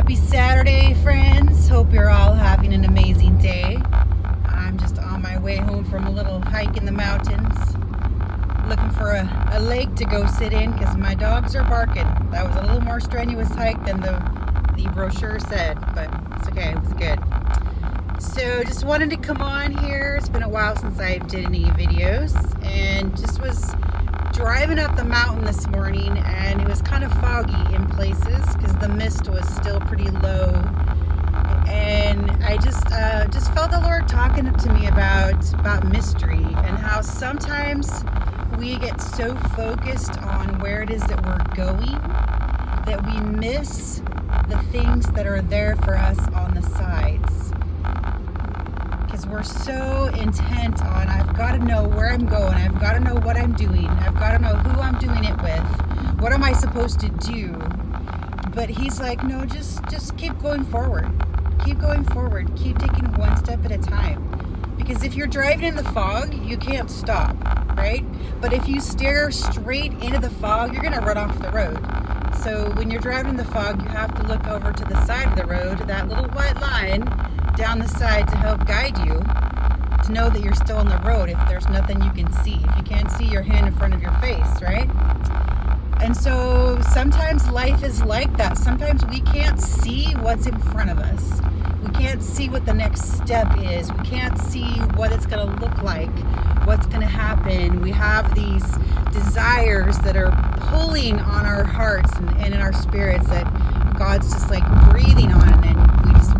Happy Saturday, friends. Hope you're all having an amazing day. I'm just on my way home from a little hike in the mountains, looking for a lake to go sit in because my dogs are barking. That was a little more strenuous hike than the brochure said, but it's okay, it was good. So just wanted to come on here. It's been a while since I did any videos, and just was driving up the mountain this morning, and it was kind of foggy in places because the mist was still pretty low, and I just felt the Lord talking to me about mystery and how sometimes we get so focused on where it is that we're going that we miss the things that are there for us on the sides. Because we're so intent on, I've got to know where I'm going, I've got to know what I'm doing, I've got to know who I'm doing it with, what am I supposed to do? But he's like, no, just keep going forward. Keep going forward. Keep taking one step at a time. Because if you're driving in the fog, you can't stop, right? But if you stare straight into the fog, you're going to run off the road. So when you're driving in the fog, you have to look over to the side of the road, that little white line down the side to help guide you, to know that you're still on the road if there's nothing you can see. If you can't see your hand in front of your face, right? And so sometimes life is like that. Sometimes we can't see what's in front of us. We can't see what the next step is. We can't see what it's going to look like, what's going to happen. We have these desires that are pulling on our hearts and in our spirits that God's just like breathing on, and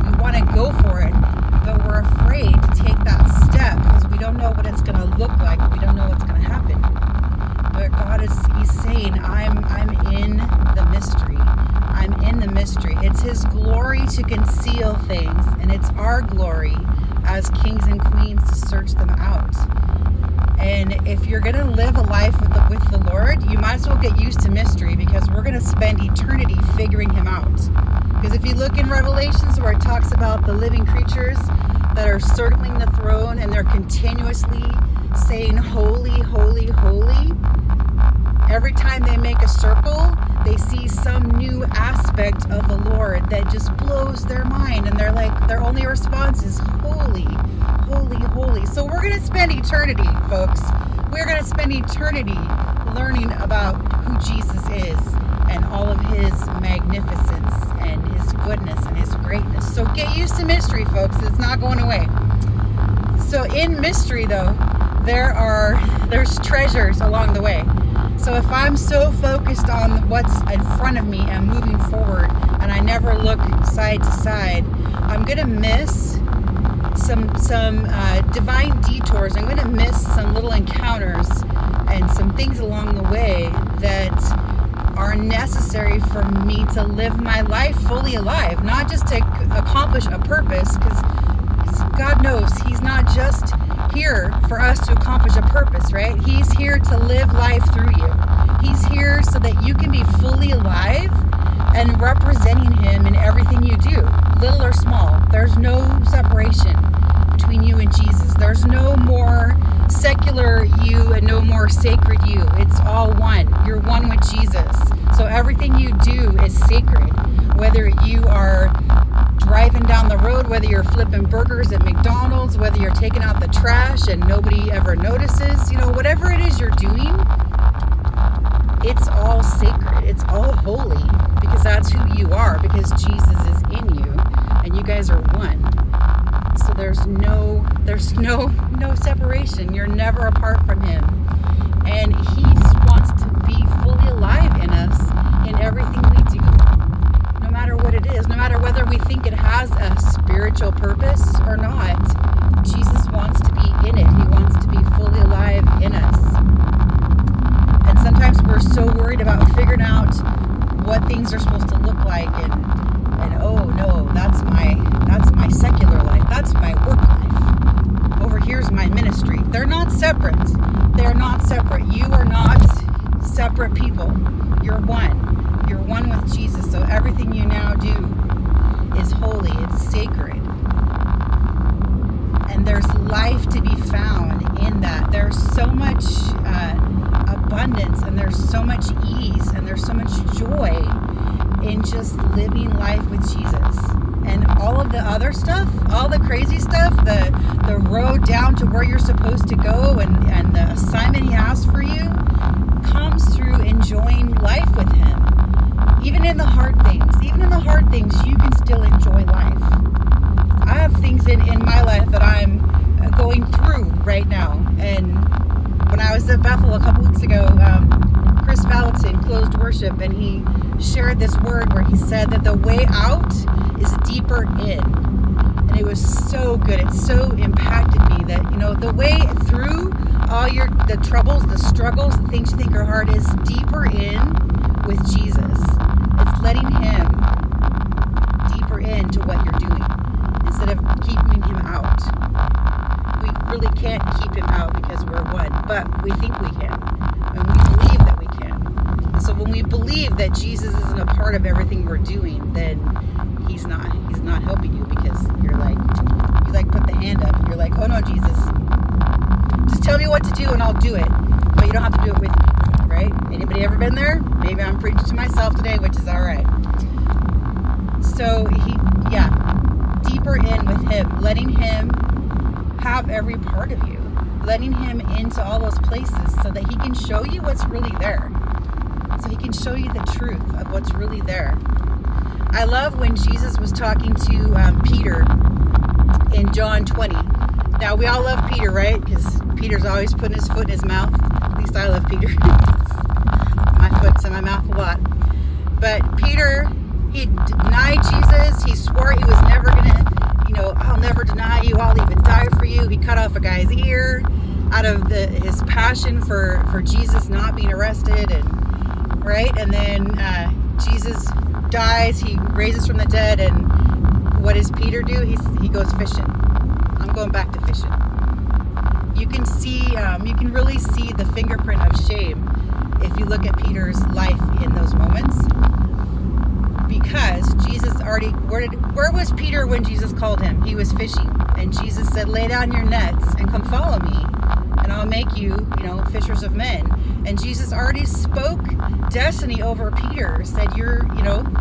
we want to go for it, but we're afraid to take that step because we don't know what it's going to look like. We don't know what's going to happen. But God he's saying, I'm in the mystery. I'm in the mystery. It's his glory to conceal things, and it's our glory as kings and queens to search them out. And if you're going to live a life with the Lord, you might as well get used to mystery, because we're going to spend eternity figuring him out. Because if you look in Revelations where it talks about the living creatures that are circling the throne and they're continuously saying, holy, holy, holy, every time they make a circle, they see some new aspect of the Lord that just blows their mind, and they're like, their only response is holy, holy, holy. So we're going to spend eternity, folks. We're going to spend eternity learning about who Jesus is and all of his magnificence and his goodness and his greatness. So get used to mystery, folks. It's not going away. So in mystery, though, there's treasures along the way. So if I'm so focused on what's in front of me and moving forward, and I never look side to side, I'm going to miss some divine detours. I'm going to miss some little encounters and some things along the way that are necessary for me to live my life fully alive, not just to accomplish a purpose, because God knows he's not just here for us to accomplish a purpose, right? He's here to live life through you. He's here so that you can be fully alive and representing him in everything you do, little or small. There's no separation between you and Jesus. There's no more secular you and no more sacred you. It's all one. You're one with Jesus. So everything you do is sacred. Whether you are driving down the road, whether you're flipping burgers at McDonald's, whether you're taking out the trash and nobody ever notices, whatever it is you're doing, it's all sacred. It's all holy, because that's who you are, because Jesus is in you and you guys are one. So there's no separation. You're never apart from him. And he just wants to be fully alive in us in everything we do. No matter what it is, no matter whether we think it has a spiritual purpose or not, Jesus wants to be in it. He wants to be fully alive in us. And sometimes we're so worried about figuring out what things are supposed to look like, and oh no, that's my secular life, that's my work life. Over here's my ministry. They're not separate. They're not separate. You are not separate people. You're one. You're one with Jesus. So everything you now do is holy. It's sacred. And there's life to be found in that. There's so much abundance, and there's so much ease, and there's so much joy in just living life with Jesus. And all of the other stuff, all the crazy stuff, the road down to where you're supposed to go and the assignment he has for you comes through enjoying life with him. Even in the hard things, you can still enjoy life. I have things in my life that I'm going through right now. And when I was at Bethel a couple weeks ago, Chris Valentin closed worship and he shared this word where he said that the way out is deeper in. And it was so good. It so impacted me that, the way through all the troubles, the struggles, the things you think are hard is deeper in with Jesus. It's letting him deeper into what you're doing instead of keeping him out. We really can't keep him out because we're one, but we think we can. And we believe that we can. And so when we believe that Jesus isn't a part of everything we're doing, then he's not helping you, because you put the hand up and you're like, oh no, Jesus, just tell me what to do and I'll do it, but you don't have to do it with me, right? Anybody ever been there? Maybe I'm preaching to myself today, which is all right. So deeper in with him, letting him have every part of you, letting him into all those places so that he can show you what's really there, so he can show you the truth of what's really there. I love when Jesus was talking to Peter in John 20. Now, we all love Peter, right? Because Peter's always putting his foot in his mouth. At least I love Peter. My foot's in my mouth a lot. But Peter, he denied Jesus. He swore he was never going to, I'll never deny you. I'll even die for you. He cut off a guy's ear out of his passion for Jesus not being arrested. And then Jesus dies. He raises from the dead. And what does Peter do? He goes fishing. I'm going back to fishing. You can see, you can really see the fingerprint of shame if you look at Peter's life in those moments. Because Jesus already, where was Peter when Jesus called him? He was fishing. And Jesus said, lay down your nets and come follow me, and I'll make you, fishers of men. And Jesus already spoke destiny over Peter, said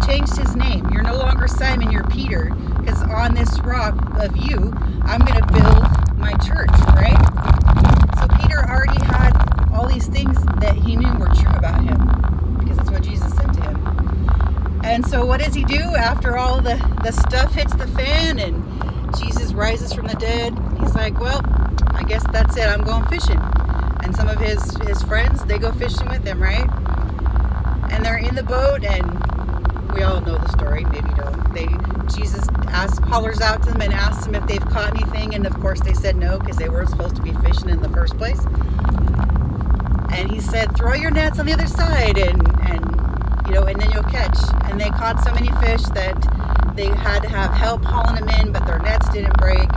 changed his name. You're no longer Simon, you're Peter, because on this rock of you, I'm going to build my church, right? So Peter already had all these things that he knew were true about him, because that's what Jesus said to him. And so what does he do after all the stuff hits the fan and Jesus rises from the dead? He's like, well, I guess that's it. I'm going fishing. And some of his friends, they go fishing with him, right? And they're in the boat, and we all know the story. Maybe you don't. Jesus hollers out to them and asks them if they've caught anything. And of course they said no, because they weren't supposed to be fishing in the first place. And he said, throw your nets on the other side and then you'll catch. And they caught so many fish that they had to have help hauling them in, but their nets didn't break.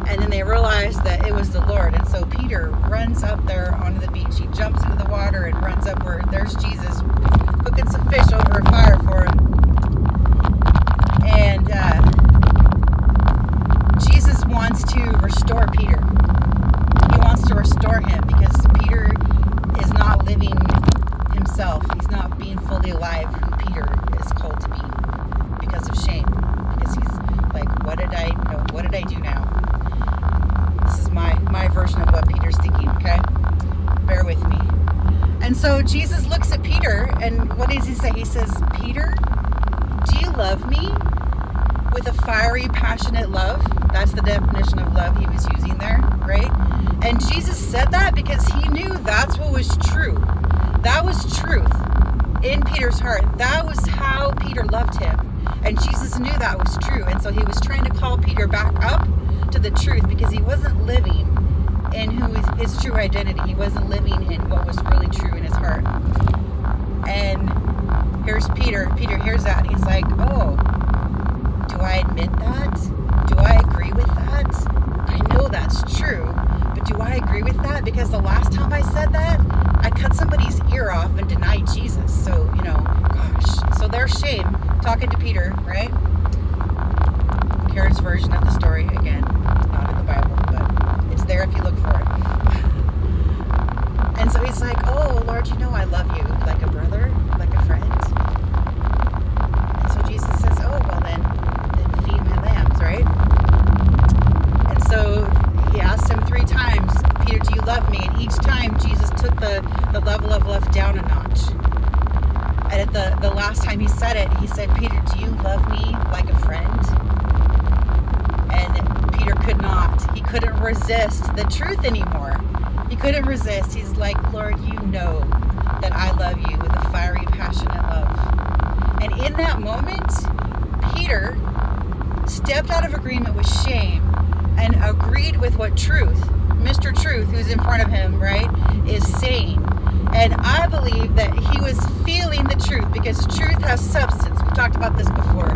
And then they realized that it was the Lord. And so Peter runs up there onto the beach. He jumps into the water and runs up where there's Jesus cooking some fish over a fire for him. And Jesus wants to restore Peter. He wants to restore him because Peter is not living himself. He's not being fully alive who Peter is called to be because of shame. Because he's like, what did I do now? This is my version of what Peter's thinking, okay? Bear with me. And so Jesus looks at Peter, and what does he say? He says, Peter, do you love me with a fiery, passionate love? That's the definition of love he was using there, right? And Jesus said that because he knew that's what was true. That was truth in Peter's heart. That was how Peter loved him. And Jesus knew that was true. And so he was trying to call Peter back up to the truth because he wasn't living in his true identity. He wasn't living in what was really true in his heart. And here's Peter. Peter hears that and he's like, oh, do I admit that? Do I agree with that? I know that's true, but do I agree with that? Because the last time I said that, I cut somebody's ear off and denied Jesus. So, gosh. So there's shame talking to Peter, right? Karen's version of the story, again, not in the Bible, but it's there if you look for it. And so he's like, oh, Lord, I love you like a brother, like a friend. the last time he said it, he said, Peter, do you love me like a friend? And Peter could not. He couldn't resist the truth anymore. He couldn't resist. He's like, Lord, you know that I love you with a fiery, passionate love. And in that moment, Peter stepped out of agreement with shame and agreed with what truth, Mr. Truth, who's in front of him, right, is saying. And I believe that he was feeling the truth, because truth has substance. We talked about this before.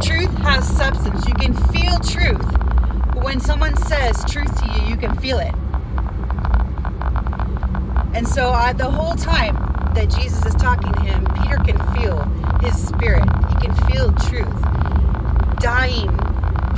Truth has substance. You can feel truth. When someone says truth to you, you can feel it. And so the whole time that Jesus is talking to him, Peter can feel his spirit. He can feel truth dying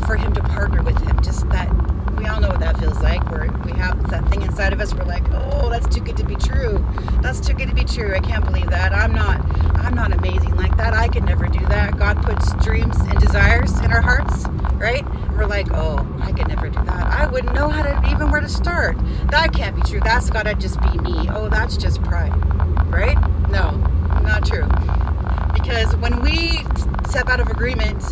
for him to partner with him. Just that, we all know what that feels like, where we have that thing inside of us. We're like, oh, that's too good to be true. That's too good to be true. I can't believe that. I'm not amazing like that. I could never do that. God puts dreams and desires in our hearts, right? We're like, oh, I could never do that. I wouldn't know even where to start. That can't be true. That's gotta just be me. Oh, that's just pride, right? No, not true. Because when we step out of agreement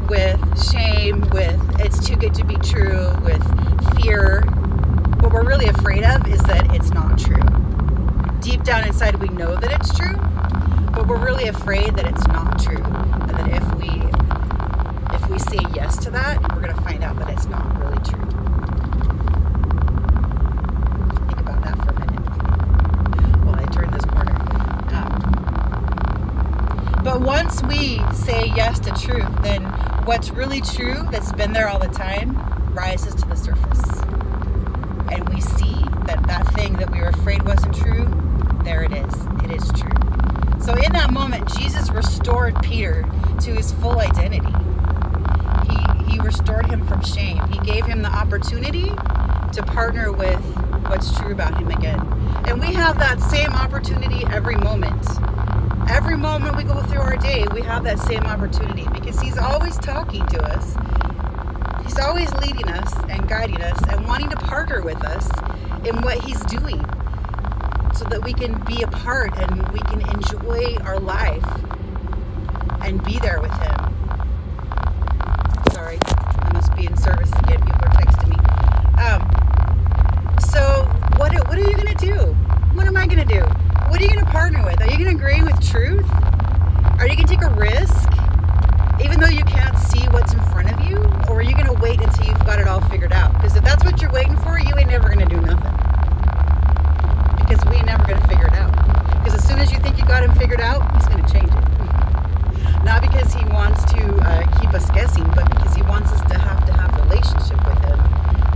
with shame, with it's too good to be true, with fear, what we're really afraid of is that it's not true. Deep down inside, we know that it's true, but we're really afraid that it's not true, and that if we say yes to that, we're going to find out that it's not really true. Think about that for a minute while I turn this corner. But once we say yes to truth, then what's really true, that's been there all the time, rises to the surface. And we see that thing that we were afraid wasn't true, there it is. It is true. So in that moment, Jesus restored Peter to his full identity. He restored him from shame. He gave him the opportunity to partner with what's true about him again. And we have that same opportunity every moment. Every moment we go through our day, we have that same opportunity, because he's always talking to us. He's always leading us and guiding us and wanting to partner with us in what he's doing, so that we can be a part and we can enjoy our life and be there with him. Sorry, I must be in service again. People are texting me. So what are you going to do? What am I going to do? What are you going to partner with? Are you going to agree with truth? Are you going to take a risk, even though you can't see what's in front of you? Or are you going to wait until you've got it all figured out? Because if that's what you're waiting for, you ain't never going to do nothing. Because we ain't never going to figure it out. Because as soon as you think you got him figured out, he's going to change it. Not because he wants to keep us guessing, but because he wants us to have relationship with him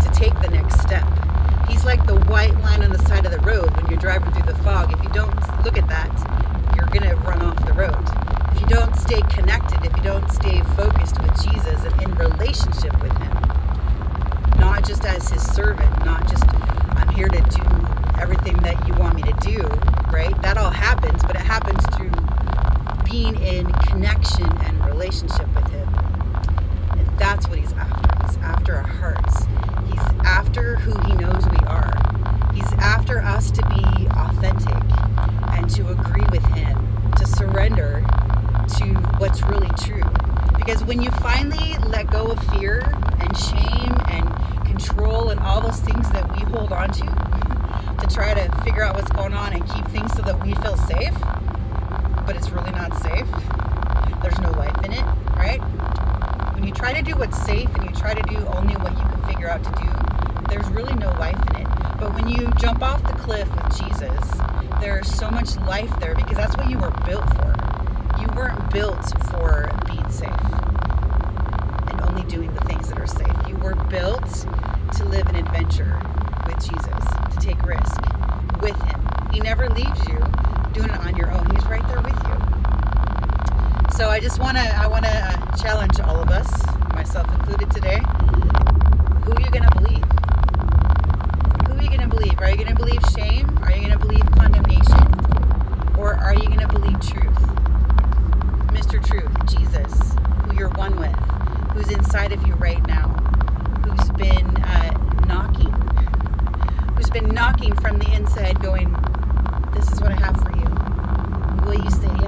to take the next step. He's like the white line on the side of the road when you're driving through the fog. If you don't look at that, you're going to run off the road. If you don't stay connected, if you don't stay focused with Jesus and in relationship with him, not just as his servant, not just I'm here to do everything that you want me to do, right? That all happens, but it happens through being in connection and relationship with him. And that's what he's after. He's after our hearts. He's after who he knows we are. He's after us to be authentic and to agree with him, to surrender to what's really true. Because when you finally let go of fear and shame and control and all those things that we hold on to try to figure out what's going on and keep things so that we feel safe, but it's really not safe. There's no life in it, right? When you try to do what's safe and you try to do only what you can figure out to do, there's really no life in it. But when you jump off the cliff with Jesus, there's so much life there, because that's what you were built for. You weren't built for being safe and only doing the things that are safe. You were built to live an adventure with Jesus, to take risk with him. He never leaves you doing it on your own. He's right there with you. So I want to challenge all of us, myself included today. Who are you going to believe? Who are you going to believe? Are you going to believe shame? Are you going to believe condemnation? Or are you going to believe truth? Mr. Truth, Jesus, who you're one with, who's inside of you right now, who's been knocking from the inside, going, this is what I have for you. Will you say yes?